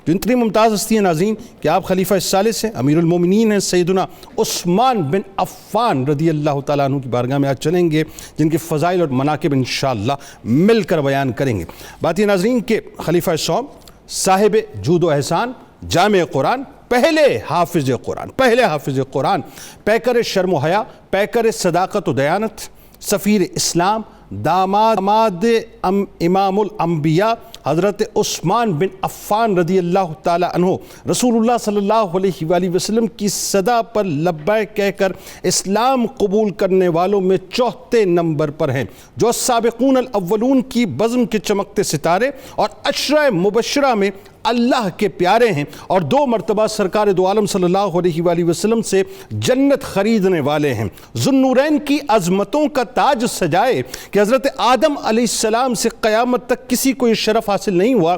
جو اتنی ممتاز ہستی ہیں ناظرین کہ آپ خلیفہ الثالث ہیں، امیر المومنین ہیں، سیدنا عثمان بن عفان رضی اللہ تعالیٰ عنہ کی بارگاہ میں آج چلیں گے، جن کے فضائل اور مناقب انشاءاللہ مل کر بیان کریں گے۔ بات یہ ناظرین کہ خلیفہ سوم، صاحب جود و احسان، جامع قرآن، پہلے حافظ قرآن، پیکر شرم و حیا، پیکر صداقت و دیانت، سفیر اسلام، داماد امام الانبیاء حضرت عثمان بن عفان رضی اللہ تعالی عنہ رسول اللہ صلی اللہ علیہ وآلہ وسلم کی صدا پر لبیک کہہ کر اسلام قبول کرنے والوں میں چوتھے نمبر پر ہیں، جو سابقون الاولون کی بزم کے چمکتے ستارے اور عشرہ مبشرہ میں اللہ کے پیارے ہیں، اور 2 مرتبہ سرکار دو عالم صلی اللہ علیہ وآلہ وسلم سے جنت خریدنے والے ہیں۔ ذوالنورین کی عظمتوں کا تاج سجائے کہ حضرت آدم علیہ السلام سے قیامت تک کسی کو یہ شرف حاصل نہیں ہوا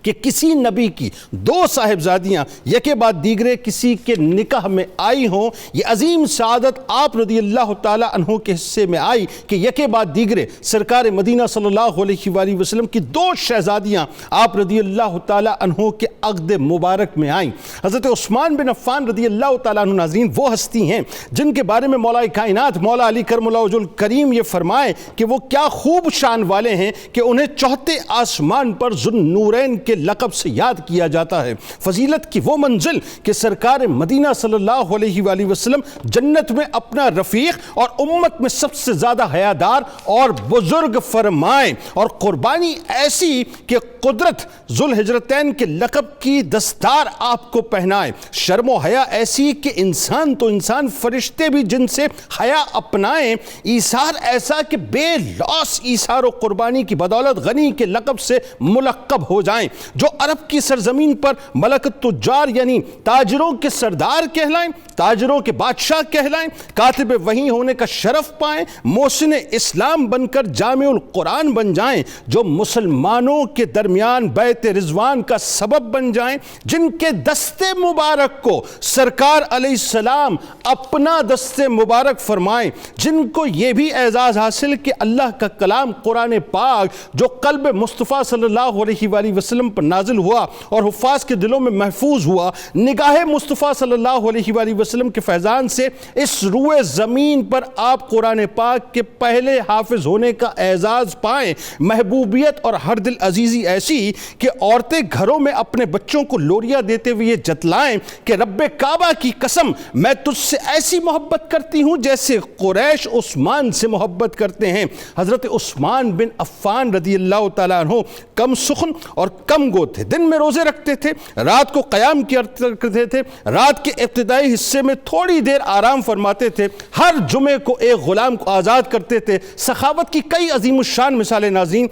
کہ کسی نبی کی 2 صاحبزادیاں یکے بعد دیگرے کسی کے نکاح میں آئی ہوں۔ یہ عظیم سعادت آپ رضی اللہ تعالی عنہ کے حصے میں آئی کہ یکے بعد دیگرے سرکار مدینہ صلی اللہ علیہ وآلہ وسلم کی 2 شہزادیاں آپ رضی اللہ تعالی عنہ کے عقد مبارک میں آئیں۔ حضرت عثمان بن عفان رضی اللہ تعالی عنہ ناظرین وہ ہستی ہیں جن کے بارے میں مولا کائنات مولا علی کرم اللہ وجہ الکریم یہ فرمائے کہ وہ کیا خوب شان والے ہیں کہ انہیں چوتھے آسمان پر ذوالنورین کے لقب سے یاد کیا جاتا ہے۔ فضیلت کی وہ منزل کہ سرکار مدینہ صلی اللہ علیہ وآلہ وسلم جنت میں اپنا رفیق اور امت میں سب سے زیادہ حیادار اور بزرگ فرمائیں، اور قربانی ایسی کہ قدرت ذوالہجرتین کے لقب کی دستار آپ کو پہنائے، شرم و حیا ایسی کہ انسان تو انسان فرشتے بھی جن سے حیا اپنائیں، ایثار ایسا کہ بے لوث ایثار و قربانی کی بدولت غنی کے لقب سے ملقب ہو جائیں، جو عرب کی سرزمین پر ملک التجار یعنی تاجروں کے سردار کہلائیں، تاجروں کے بادشاہ کہلائیں، کاتب وحی ہونے کا شرف پائیں، محسن اسلام بن کر جامع القرآن بن جائیں، جو مسلمانوں کے درمیان بیعت رضوان کا سبب بن جائیں، جن کے دست مبارک کو سرکار علیہ السلام اپنا دست مبارک فرمائیں، جن کو یہ بھی اعزاز حاصل کہ اللہ کا کلام قرآن پاک جو قلب مصطفیٰ صلی اللہ علیہ وآلہ وسلم پر نازل ہوا اور حفاظ کے دلوں میں محفوظ ہوا، نگاہ مصطفیٰ صلی اللہ علیہ وآلہ وسلم کے فیضان سے اس روئے زمین پر آپ قرآن پاک کے پہلے حافظ ہونے کا اعزاز پائیں، محبوبیت اور ہر دل عزیزی ایسی کہ عورتیں گھروں میں اپنے بچوں کو لوریاں دیتے ہوئے یہ جتلائیں کہ رب کعبہ کی قسم میں تجھ سے ایسی محبت کرتی ہوں جیسے قریش عثمان سے محبت کرتے ہیں۔ حضرت عثمان بن عفان رضی اللہ تعالیٰ عنہ کم سخن اور کم گو تھے، دن میں روزے رکھتے تھے، رات کو قیام کیا کرتے تھے، رات کے ابتدائی حصے میں تھوڑی دیر آرام فرماتے تھے، ہر جمعے کو ایک غلام کو آزاد کرتے تھے۔ سخاوت کی کئی عظیم الشان مثالیں ناظرین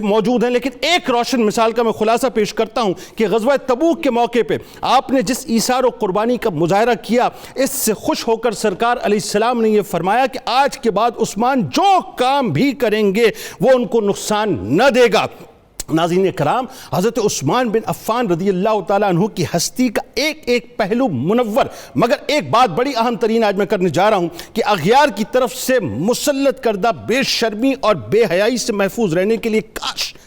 موجود ہیں، لیکن ایک روشن مثال کا میں خلاصہ پیش کرتا ہوں کہ غزوہ تبوک کے موقع پہ آپ نے جس ایثار و قربانی کا مظاہرہ کیا، اس سے خوش ہو کر سرکار علیہ السلام نے یہ فرمایا کہ آج کے بعد عثمان جو کام بھی کریں گے وہ ان کو نقصان نہ دے گا۔ ناظرین کرام، حضرت عثمان بن عفان رضی اللہ تعالیٰ عنہ کی ہستی کا ایک ایک پہلو منور، مگر ایک بات بڑی اہم ترین آج میں کرنے جا رہا ہوں کہ اغیار کی طرف سے مسلط کردہ بے شرمی اور بے حیائی سے محفوظ رہنے کے لیے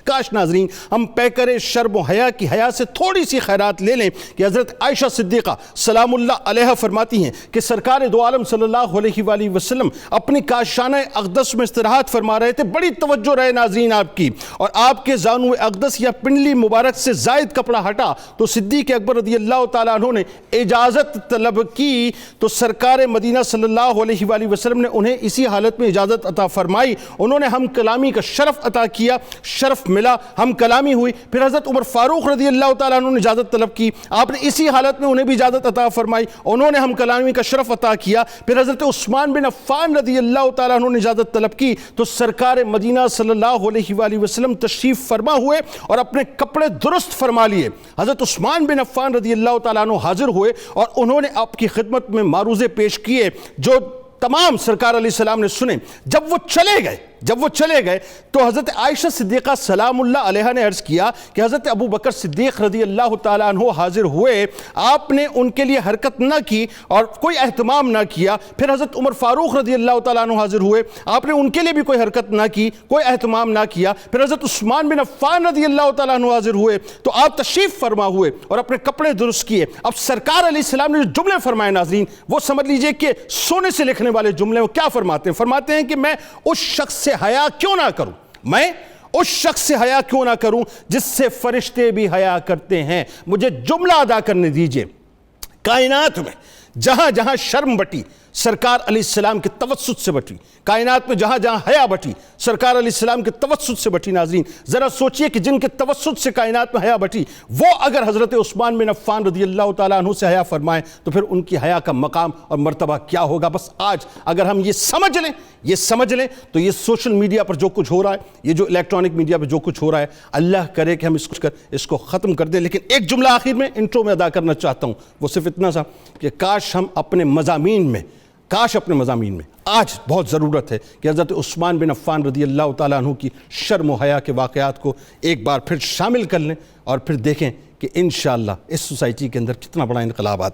کاش ناظرین ہم پیکر شرم و حیا کی حیا سے تھوڑی سی خیرات لے لیں کہ حضرت عائشہ صدیقہ سلام اللہ علیہ فرماتی ہیں کہ سرکار دو عالم صلی اللہ علیہ وآلہ وسلم اپنی کاشانہ اقدس میں استراحت فرما رہے تھے، بڑی توجہ رہے ناظرین آپ کی، اور آپ کے زانو اقدس یا پنڈلی مبارک سے زائد کپڑا ہٹا تو صدیق اکبر رضی اللہ تعالیٰ عنہ نے اجازت طلب کی، تو سرکار مدینہ صلی اللہ علیہ وآلہ وسلم نے انہیں اسی حالت میں اجازت عطا فرمائی، انہوں نے ہم کلامی کا شرف عطا کیا، شرف ملا، ہم کلامی ہوئی۔ پھر حضرت عمر فاروق رضی اللہ تعالیٰ عنہ نے اجازت طلب کی، آپ نے اسی حالت میں انہیں بھی اجازت عطا فرمائی، انہوں نے ہم کلامی کا شرف عطا کیا۔ پھر حضرت عثمان بن عفان رضی اللہ تعالیٰ عنہ نے اجازت طلب کی تو سرکار مدینہ صلی اللہ علیہ وآلہ وسلم تشریف فرما ہوئے اور اپنے کپڑے درست فرما لیے۔ حضرت عثمان بن عفان رضی اللہ تعالیٰ عنہ حاضر ہوئے اور انہوں نے آپ کی خدمت میں معروضے پیش کیے جو تمام سرکار علیہ السلام نے سنے۔ جب وہ چلے گئے جب وہ چلے گئے تو حضرت عائشہ صدیقہ سلام اللہ علیہ نے عرض کیا کہ حضرت ابو بکر صدیق رضی اللہ تعالیٰ عنہ حاضر ہوئے، آپ نے ان کے لیے حرکت نہ کی اور کوئی اہتمام نہ کیا۔ پھر حضرت عمر فاروق رضی اللہ تعالیٰ عنہ حاضر ہوئے، آپ نے ان کے لیے بھی کوئی حرکت نہ کی، کوئی اہتمام نہ کیا۔ پھر حضرت عثمان بن عفان رضی اللہ تعالیٰ عنہ حاضر ہوئے تو آپ تشریف فرما ہوئے اور اپنے کپڑے درست کیے۔ اب سرکار علیہ السلام نے جو جملے فرمائے ناظرین، وہ سمجھ لیجئے کہ سونے سے لکھنے والے جملے، وہ کیا فرماتے ہیں؟ فرماتے ہیں کہ میں اس شخص سے حیا کیوں نہ کروں، میں اس شخص سے حیا کیوں نہ کروں جس سے فرشتے بھی حیا کرتے ہیں۔ مجھے جملہ ادا کرنے دیجئے، کائنات میں جہاں جہاں شرم بٹی سرکار علیہ السلام کے توسط سے بٹی، کائنات میں جہاں جہاں حیا بٹی سرکار علیہ السلام کے توسط سے بٹی۔ ناظرین ذرا سوچئے کہ جن کے توسط سے کائنات میں حیا بٹی، وہ اگر حضرت عثمان بن عفان رضی اللہ تعالیٰ عنہ سے حیا فرمائیں تو پھر ان کی حیا کا مقام اور مرتبہ کیا ہوگا۔ بس آج اگر ہم یہ سمجھ لیں تو یہ سوشل میڈیا پر جو کچھ ہو رہا ہے، یہ جو الیکٹرانک میڈیا پر جو کچھ ہو رہا ہے، اللہ کرے کہ ہم اس کو ختم کر دیں۔ لیکن ایک جملہ آخر میں انٹرو میں ادا کرنا چاہتا ہوں، وہ صرف اتنا سا کہ کاش اپنے مضامین میں آج بہت ضرورت ہے کہ حضرت عثمان بن عفان رضی اللہ تعالیٰ عنہ کی شرم و حیا کے واقعات کو ایک بار پھر شامل کر لیں اور پھر دیکھیں کہ انشاءاللہ اس سوسائٹی کے اندر کتنا بڑا انقلاب آتا ہے۔